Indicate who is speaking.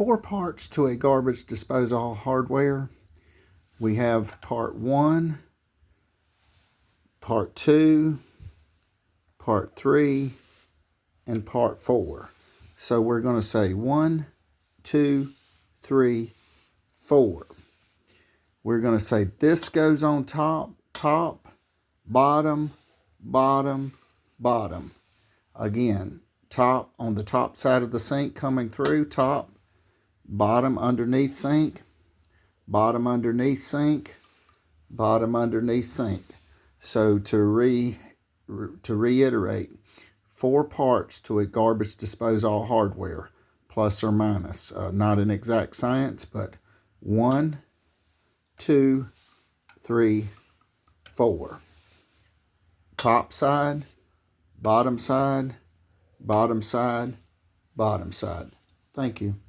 Speaker 1: 4 parts to a garbage disposal hardware. We have part 1, part 2, part 3, and part 4. So we're going to say 1, 2, 3, 4. We're going to say this goes on top, top, bottom, bottom, bottom. Again, top on the top side of the sink coming through, top, bottom underneath sink, bottom underneath sink, bottom underneath sink. So to reiterate, 4 parts to a garbage disposal hardware, plus or minus. Not an exact science, but 1, 2, 3, 4. Top side, bottom side, bottom side, bottom side. Thank you.